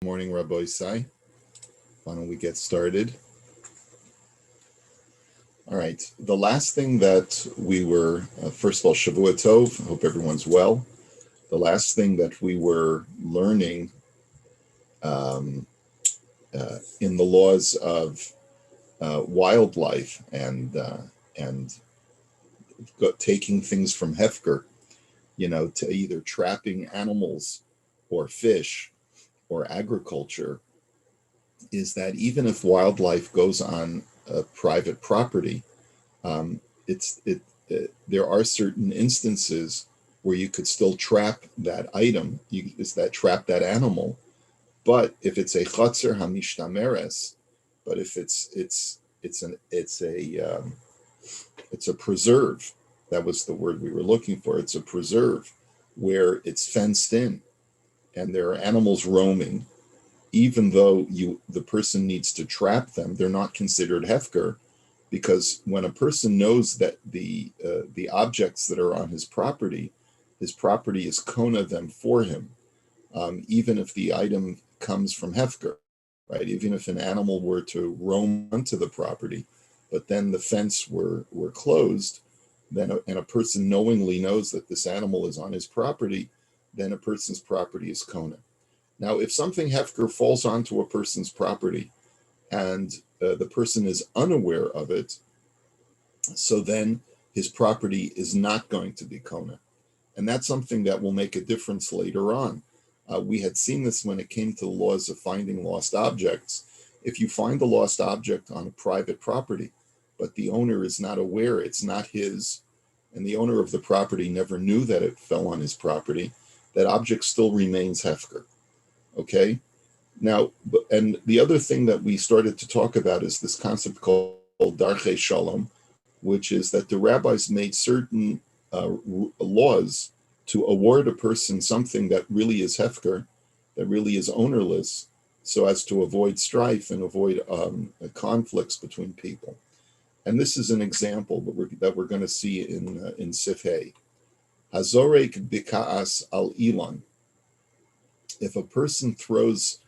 Morning, Rabbi Isai. Why don't we get started? All right. The last thing that we were, first of all, Shavua Tov. I hope everyone's well. The last thing that we were learning in the laws of wildlife and taking things from Hefker, to either trapping animals or fish or agriculture, is that even if wildlife goes on private property, um, there are certain instances where you could still trap that item, trap that animal. But if it's a chotzer hamishtameres, but if it's a preserve. That was the word we were looking for. It's a preserve where it's fenced in, and there are animals roaming. Even though the person needs to trap them, they're not considered hefker, because when a person knows that the objects that are on his property is kona them for him, even if the item comes from hefker, right? Even if an animal were to roam onto the property, but then the fence were closed, and a person knowingly knows that this animal is on his property, then a person's property is kona. Now, if something hefker falls onto a person's property and the person is unaware of it, so then his property is not going to be kona. And that's something that will make a difference later on. We had seen this when it came to the laws of finding lost objects. If you find a lost object on a private property, but the owner is not aware, it's not his, and the owner of the property never knew that it fell on his property, that object still remains hefker. Okay? Now, and the other thing that we started to talk about is this concept called darchei shalom, which is that the rabbis made certain laws to award a person something that really is hefker, that really is ownerless, so as to avoid strife and avoid conflicts between people. And this is an example that we're going to see in Sifhei. Hazorek bikaas al ilan. If a person throws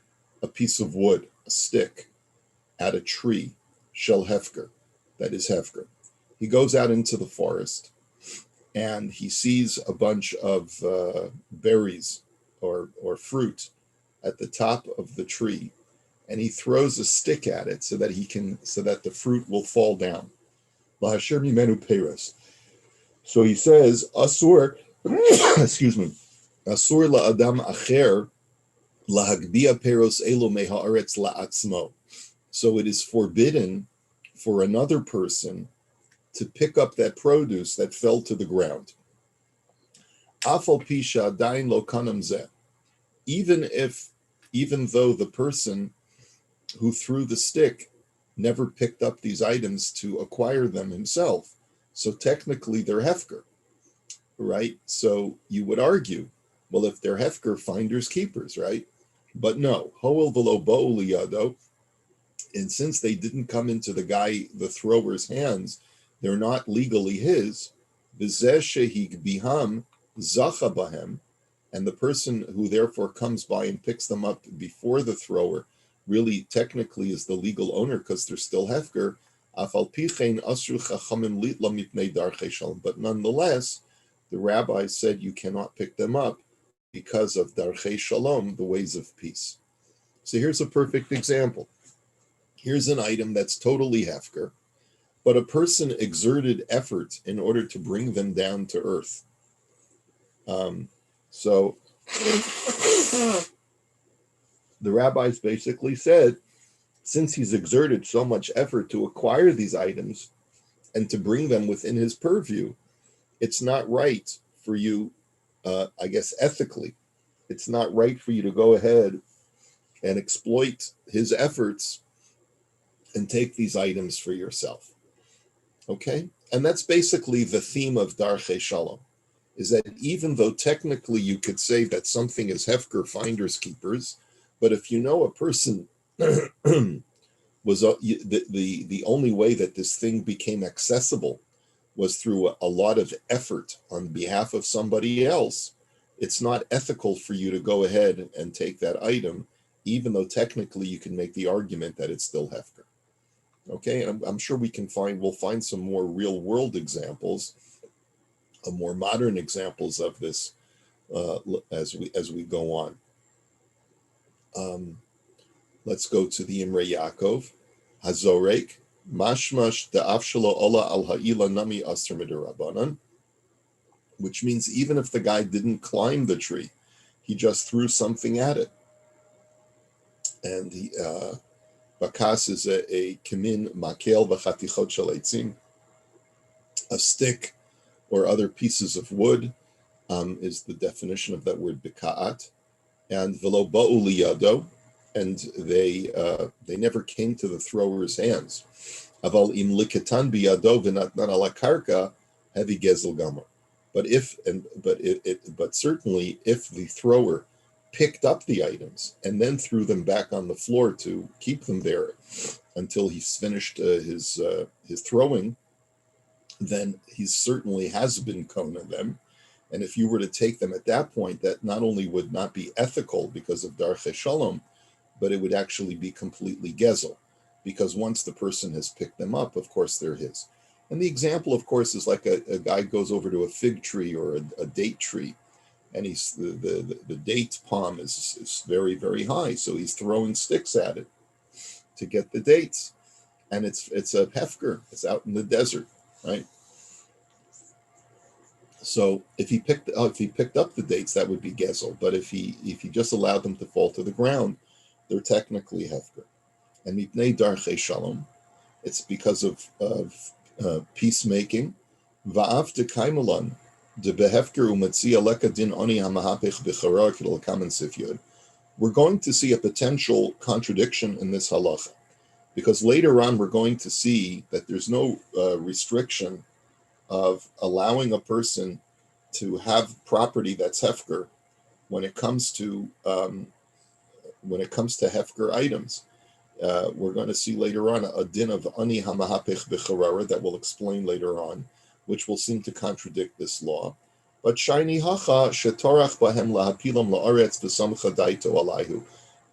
a piece of wood, a stick, at a tree, shel hefker, that is hefker. He goes out into the forest and he sees a bunch of berries or fruit at the top of the tree, and he throws a stick at it so that the fruit will fall down. Lahasher mimenu peres. So he says, asur, excuse me, asur la'adam acher lahagbia peros elo mehaaretz la'atzmo. So it is forbidden for another person to pick up that produce that fell to the ground. Afal pisha dain lo kanam zeh. Even though the person who threw the stick never picked up these items to acquire them himself, so technically they're hefker, right? So you would argue, well, if they're hefker, finders keepers, right? But no, hoel velo bo'u liyado, and since they didn't come into the thrower's hands, they're not legally his. V'zeh shehig biham zacha bahem, and the person who therefore comes by and picks them up before the thrower really technically is the legal owner because they're still hefker. But nonetheless, the rabbi said you cannot pick them up because of darchei shalom, the ways of peace. So here's a perfect example. Here's an item that's totally hefker, but a person exerted effort in order to bring them down to earth. So the rabbis basically said, since he's exerted so much effort to acquire these items and to bring them within his purview, it's not right for you, I guess ethically, it's not right for you to go ahead and exploit his efforts and take these items for yourself. Okay? And that's basically the theme of darchei shalom, is that even though technically you could say that something is hefker, finders keepers, but if you know a person was the only way that this thing became accessible was through a lot of effort on behalf of somebody else, it's not ethical for you to go ahead and take that item even though technically you can make the argument that it's still hefker. Okay, and I'm sure we'll find some more real world examples, more modern examples of this as we go on. Let's go to the Imrei Yaakov. Hazorek, mashmash da'afshalo ola al ha'ila nami asr midirabanan, which means even if the guy didn't climb the tree, he just threw something at it. And he, bakas is a kimin makel v'chatichot shel eitzim, a stick or other pieces of wood is the definition of that word bika'at. And velo ba'u liyado, and they never came to the thrower's hands. Aval im likatan biyado v'natnan ala karka heavy gezel gamar. But certainly if the thrower picked up the items and then threw them back on the floor to keep them there until he's finished his throwing, then he certainly has been kona them. And if you were to take them at that point, that not only would not be ethical because of darche shalom, but it would actually be completely gezel, because once the person has picked them up, of course they're his. And the example, of course, is like a guy goes over to a fig tree or a date tree, and he's the date palm is very, very high, so he's throwing sticks at it to get the dates, and it's a hefker. It's out in the desert, right? So if he picked up the dates, that would be gezel. But if he just allowed them to fall to the ground, they're technically hefker. And mipnei darchei shalom, it's because of peacemaking. Va'af de kaimelan de behefker umatzia leka din oni hamahapech b'chara k'del kamen sifyod. We're going to see a potential contradiction in this halacha, because later on we're going to see that there's no restriction of allowing a person to have property that's hefker when it comes to hefker items. We're going to see later on a din of ani hamahapech b'charara that we'll explain later on, which will seem to contradict this law. But shayni hacha shetorach bahem lahapilam laaretz v'samcha daito alayhu.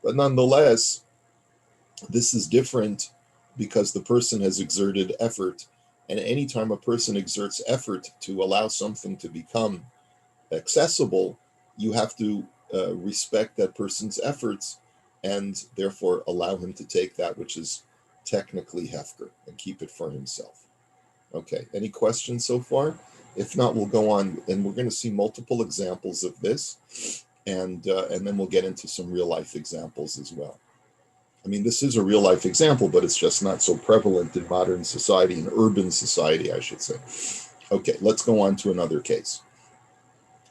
But nonetheless, this is different because the person has exerted effort. And anytime a person exerts effort to allow something to become accessible, you have to respect that person's efforts and therefore allow him to take that which is technically hefker and keep it for himself. Okay, any questions so far? If not, we'll go on, and we're going to see multiple examples of this, and then we'll get into some real life examples as well. I mean, this is a real life example, but it's just not so prevalent in modern society, in urban society, I should say. Okay, let's go on to another case.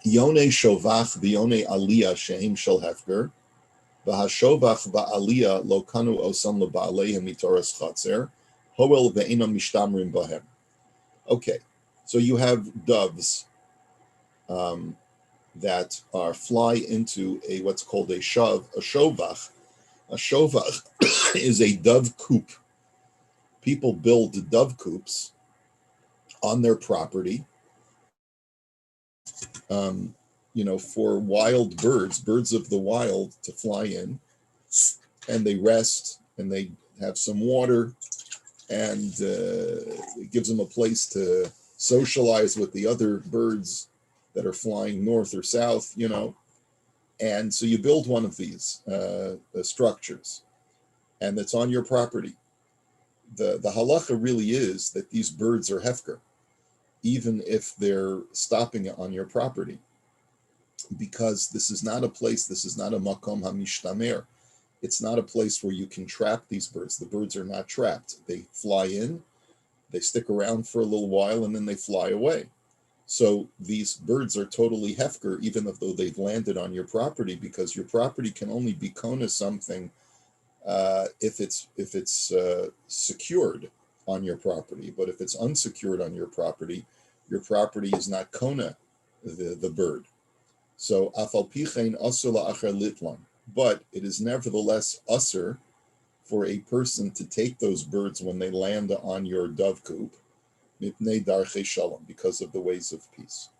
Yone shovach v'yone aliyah she'im shel hefker, v'hashovach v'aliyah lo kanu osam leba'aleihem mitoras chatzer, hoel ve'enam mishtamrim bahem. Okay, so you have doves that are fly into what's called a shovach. A shovach is a dove coop. People build dove coops on their property, for wild birds of the wild to fly in, and they rest and they have some water, and it gives them a place to socialize with the other birds that are flying north or south, And so you build one of these structures, and it's on your property. The halacha really is that these birds are hefker, even if they're stopping on your property, because this is not a place, this is not a makom hamishtamer. It's not a place where you can trap these birds. The birds are not trapped. They fly in, they stick around for a little while, and then they fly away. So these birds are totally hefker, even though they've landed on your property, because your property can only be kona something if it's secured on your property. But if it's unsecured on your property is not kona the bird. So afal pichein asur la'acher litlan, but it is nevertheless usur for a person to take those birds when they land on your dove coop, mipnei darchei shalom, because of the ways of peace.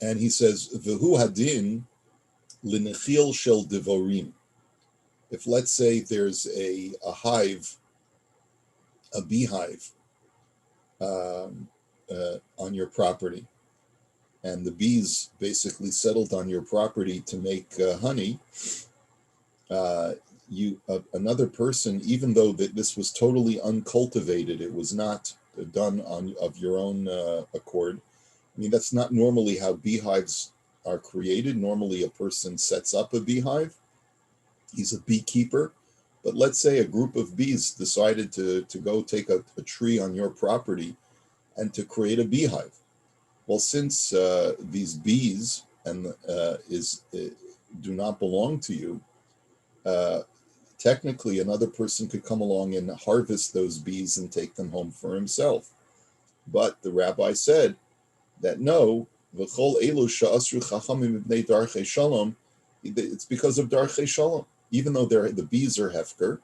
And he says, V'hu hadin l'nechil shel devorim. If, let's say, there's a hive, a beehive, on your property, and the bees basically settled on your property to make honey, another person, even though that this was totally uncultivated, it was not done of your own accord. I mean, that's not normally how beehives are created. Normally, a person sets up a beehive. He's a beekeeper. But let's say a group of bees decided to go take a tree on your property and to create a beehive. Well, since these bees do not belong to you, technically another person could come along and harvest those bees and take them home for himself. But the rabbi said that no, it's because of darchei shalom. Even though the bees are hefker,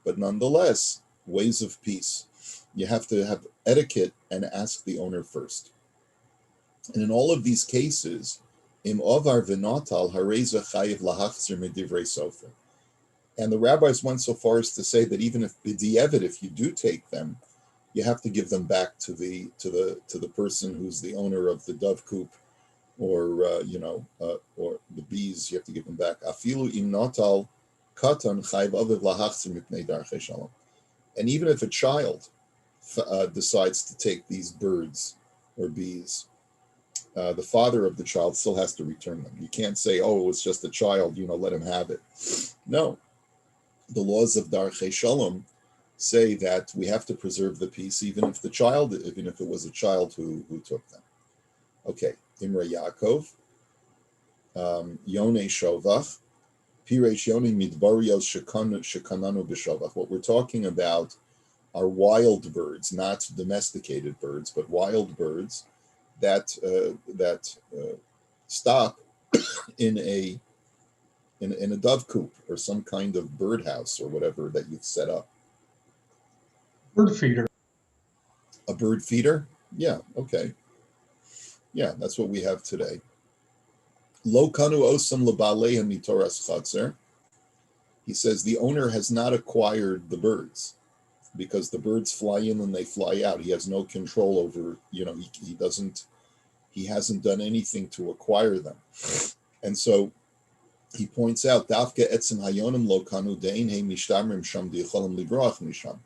but nonetheless, ways of peace. You have to have etiquette and ask the owner first. And in all of these cases, im ovar v'natal hareza chayiv lahachzir medivrei sofer. And the rabbis went so far as to say that even if b'di'evet, if you do take them, you have to give them back to the person who's the owner of the dove coop, or or the bees. You have to give them back. Afilu im natal katan chayiv aviv lahachzir mipnei darchei shalom. And even if a child decides to take these birds or bees, the father of the child still has to return them. You can't say, oh, it was just a child, let him have it. No. The laws of darchei shalom say that we have to preserve the peace, even if it was a child who took them. Okay, Imrei Yaakov, Yonei Shovach, Piresh Yonei Midbarios Shekananu B'Shovach. What we're talking about are wild birds, not domesticated birds, but wild birds that stop in a dove coop or some kind of birdhouse or whatever that you've set up. Bird feeder. A bird feeder? Yeah, okay. Yeah, that's what we have today. Lo kanu osam lebaleha mitoras chatzer. He says the owner has not acquired the birds because the birds fly in and they fly out. He has no control over, he hasn't done anything to acquire them. And so he points out, Dafke etzem hayonim lo kanu dein he mishtamrim sham dicholim librach misham.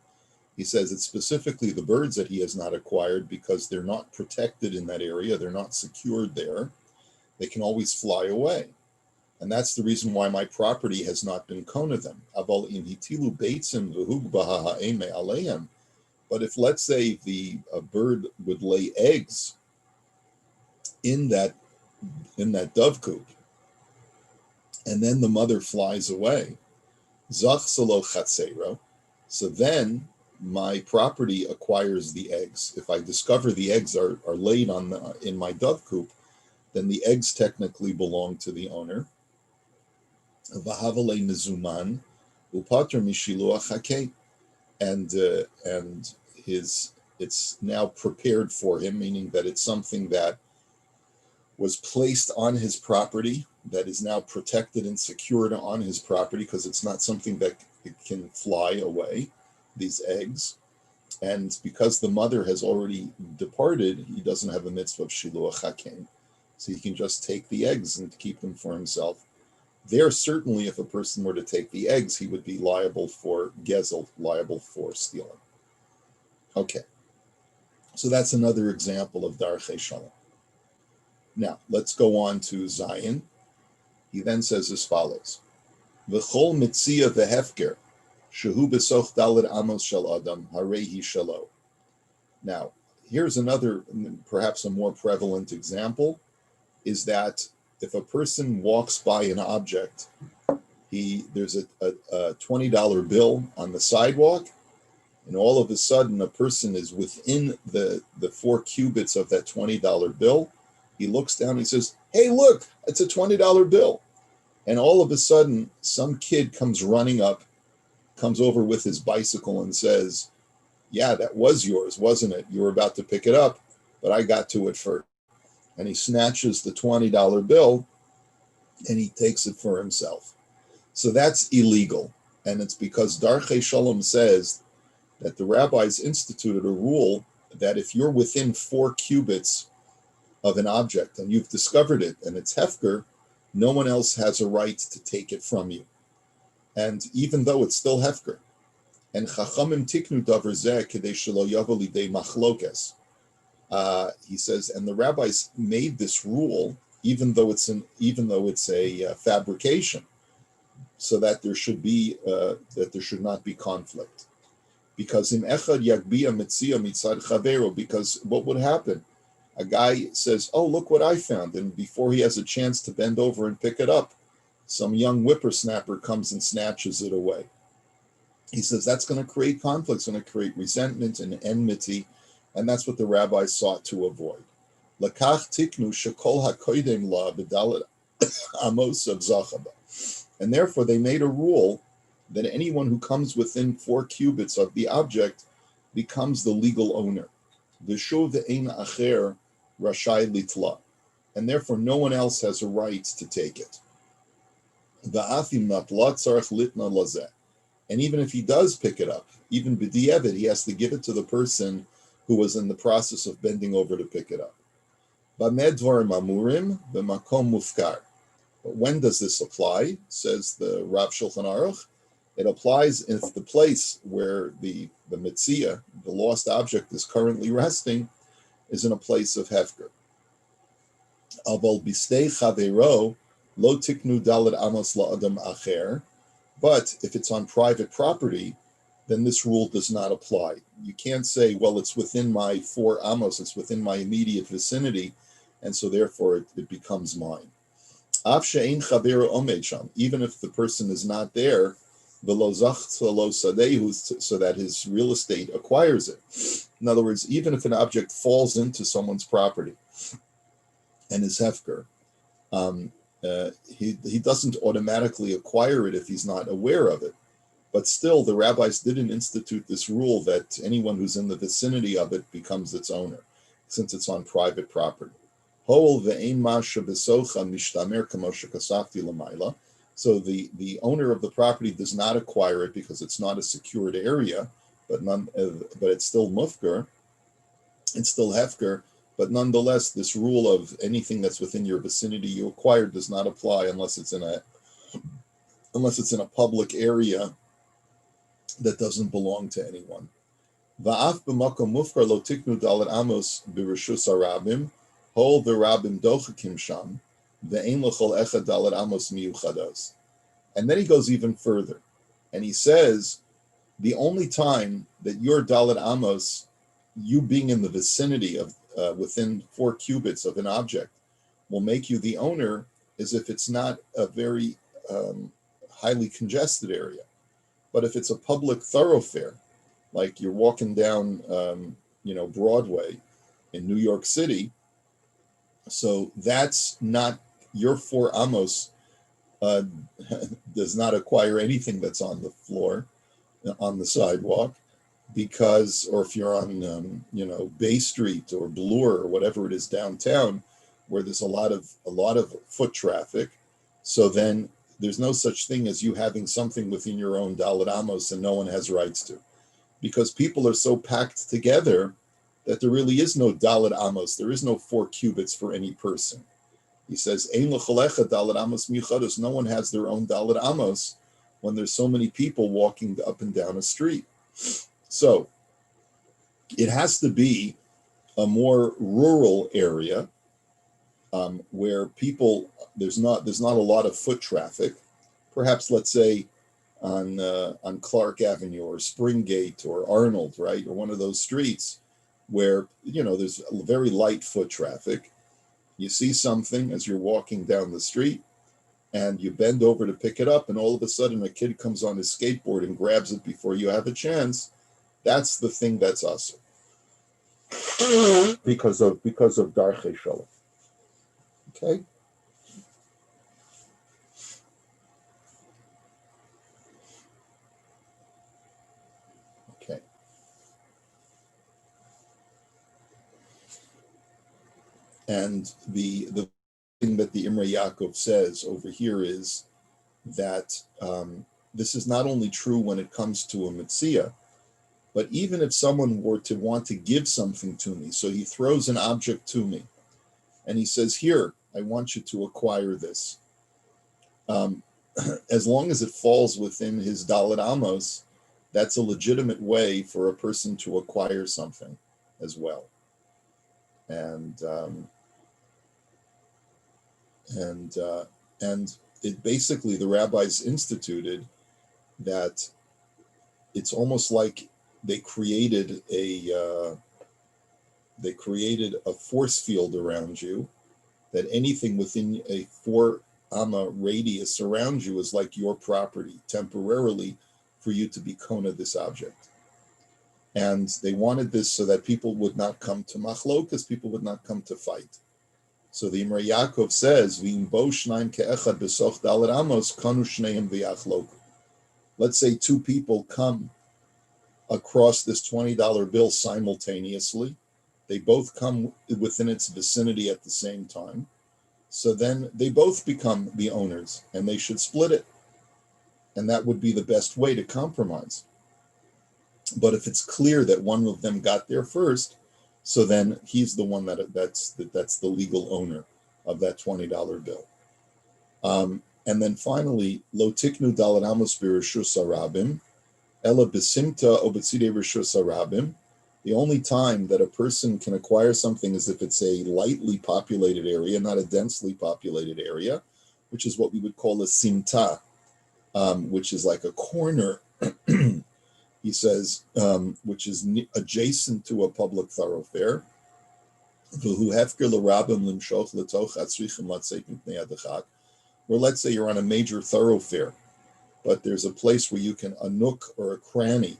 He says it's specifically the birds that he has not acquired because they're not protected in that area. They're not secured there. They can always fly away. And that's the reason why my property has not been kona them. But if, let's say, a bird would lay eggs in that dove coop, and then the mother flies away, zach salo chatzero, so then my property acquires the eggs. If I discover the eggs are laid in my dove coop, then the eggs technically belong to the owner. Vahavale mizuman upater mishiluach hakei, and it's now prepared for him, meaning that it's something that was placed on his property that is now protected and secured on his property because it's not something that it can fly away, these eggs. And because the mother has already departed, he doesn't have a mitzvah of shiluach hakem. So he can just take the eggs and keep them for himself. There, certainly, if a person were to take the eggs, he would be liable for gezel, liable for stealing. Okay. So that's another example of darchei shalom. Now, let's go on to Zion. He then says as follows: V'chol mitzia v'hefker, shehu b'soch daled amos shel adam, harehi shalo. Now, here's another, perhaps a more prevalent example, is that if a person walks by an object, there's a $20 bill on the sidewalk, and all of a sudden a person is within the 4 cubits of that $20 bill. He looks down and he says, hey, look, it's a $20 bill. And all of a sudden, some kid comes running up, comes over with his bicycle and says, yeah, that was yours, wasn't it? You were about to pick it up, but I got to it first. and he snatches the $20 bill and he takes it for himself. So that's illegal. And it's because Darchei Shalom says that the rabbis instituted a rule that if you're within 4 cubits of an object and you've discovered it and it's hefker, no one else has a right to take it from you. And even though it's still hefker. And Chachamim tiknu davar zeh kedei shelo yavo lidei machlokes. He says, and the rabbis made this rule, even though it's a fabrication, so that there should not be conflict. Because in echad yagbia mitzia mitzad chavero, because what would happen? A guy says, "Oh, look what I found," and before he has a chance to bend over and pick it up, some young whippersnapper comes and snatches it away. He says that's going to create conflict, it's going to create resentment and enmity, and that's what the rabbis sought to avoid. Lakach tiknu shekol hakoidem la b'dalet amos of zachaba. And therefore they made a rule that anyone who comes within 4 cubits of the object becomes the legal owner. V'shuv ein acher rashai litla. And therefore no one else has a right to take it. V'afim natla tzarech litna lazeh. And even if he does pick it up, even b'di'evet, he has to give it to the person who was in the process of bending over to pick it up. B'med dvarim amurim b'makom mufkar. But when does this apply? Says the Rav Shulchan Aruch. It applies if the place where the mitzia, the lost object, is currently resting, is in a place of hefker. Aval bistei chavero lo tiknu daled amos la'adam acher. But if it's on private property, then this rule does not apply. You can't say, well, it's within my 4 amos, it's within my immediate vicinity, and so therefore it becomes mine. Even if the person is not there, so that his real estate acquires it. In other words, even if an object falls into someone's property and is hefker, he doesn't automatically acquire it if he's not aware of it. But still, the rabbis didn't institute this rule that anyone who's in the vicinity of it becomes its owner, since it's on private property. So the owner of the property does not acquire it because it's not a secured area, but it's still mufker, it's still hefker. But nonetheless, this rule of anything that's within your vicinity you acquired does not apply unless it's in a public area that doesn't belong to anyone. Va'af b'makom mufkar lo tiknu dalet amos b'reshus harabim. Hol v'rabim dochakim sham, ve'ein l'chol echad dalet amos miyuchados. And then he goes even further, and he says, the only time that your dalet amos, you being in the vicinity of within 4 cubits of an object, will make you the owner is if it's not a very highly congested area. But if it's a public thoroughfare, like you're walking down, Broadway in New York City, so that's not your 4 amos does not acquire anything that's on the floor, on the sidewalk, because, or if you're on, Bay Street or Bloor or whatever it is downtown, where there's a lot of foot traffic, so then there's no such thing as you having something within your own dalet amos and no one has rights to, because people are so packed together that there really is no dalet amos. There is no 4 cubits for any person. He says, Ein l'cholecha dalet amos miuchados. No one has their own dalet amos when there's so many people walking up and down a street. So it has to be a more rural area where people, there's not a lot of foot traffic. Perhaps, let's say, on Clark Avenue or Springgate or Arnold, right, or one of those streets where there's very light foot traffic. You see something as you're walking down the street, and you bend over to pick it up, and all of a sudden a kid comes on his skateboard and grabs it before you have a chance. That's the thing that's us, because of Darchei Shalom. Okay. And the thing that the Imrei Yaakov says over here is that this is not only true when it comes to a mitzvah, but even if someone were to want to give something to me, so he throws an object to me, and he says, "Here, I want you to acquire this." Um, as long as it falls within his Dalet Amos, that's a legitimate way for a person to acquire something as well. And and it basically, the rabbis instituted that it's almost like they created a force field around you, that anything within a 4 amma radius around you is like your property temporarily, for you to be kona this object. And they wanted this so that people would not come to machlokas, people would not come to fight. So the Imrei Yaakov says, "V'im bo shnaim ke'echad b'soch dalet amos kanu shneim v'yachloku." Let's say 2 people come across this $20 bill simultaneously. They both come within its vicinity at the same time. So then they both become the owners, and they should split it. And that would be the best way to compromise. But if it's clear that one of them got there first, so then he's the one that's the legal owner of that $20 bill. And then finally, lo tiknu dalet amos b'reshus harabim, ela b'simta o b'tzidei reshus harabim. The only time that a person can acquire something is if it's a lightly populated area, not a densely populated area, which is what we would call a simta, which is like a corner, he says, which is adjacent to a public thoroughfare. Or let's say you're on a major thoroughfare, but there's a place where you can, a nook or a cranny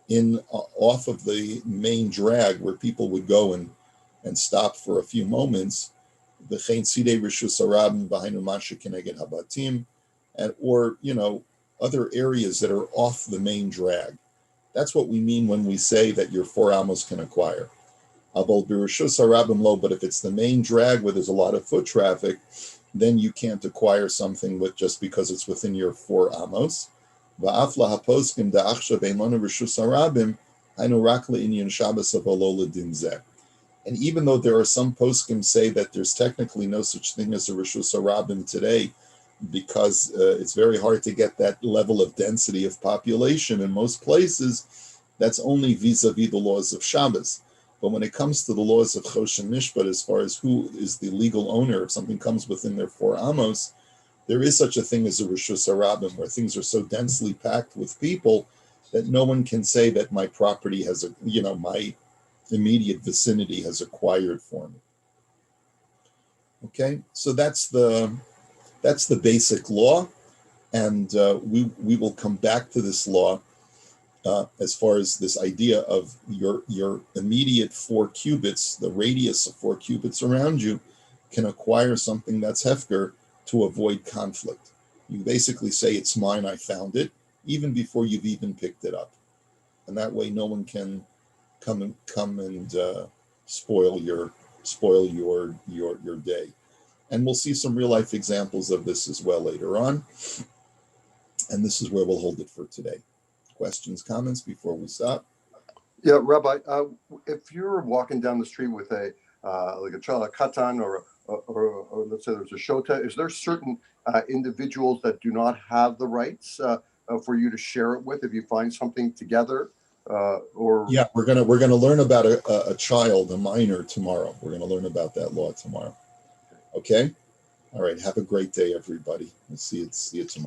in off of the main drag where people would go and stop for a few moments, and or other areas that are off the main drag. That's what we mean when we say that your 4 amos can acquire. But if it's the main drag where there's a lot of foot traffic, then you can't acquire something with just because it's within your 4 amos. And even though there are some poskim say that there's technically no such thing as a Reshus Harabim today, because it's very hard to get that level of density of population in most places, that's only vis-a-vis the laws of Shabbos. But when it comes to the laws of Choshen Mishpat, as far as who is the legal owner, if something comes within their 4 amos, there is such a thing as a Reshus Harabim, where things are so densely packed with people that no one can say that my property has my immediate vicinity has acquired for me. Okay, so that's the basic law, and we will come back to this law as far as this idea of your immediate 4 cubits, the radius of 4 cubits around you, can acquire something that's hefker to avoid conflict. You basically say, it's mine, I found it, even before you've even picked it up. And that way no one can come and spoil your day. And we'll see some real life examples of this as well later on. And this is where we'll hold it for today. Questions, comments before we stop? Yeah, Rabbi, if you're walking down the street with a child, a katan, or let's say there's a shota, is there certain individuals that do not have the rights for you to share it with if you find something together? Yeah, we're gonna learn about a child, a minor, tomorrow. We're gonna learn about that law tomorrow. Okay. All right. Have a great day, everybody. We'll see you tomorrow.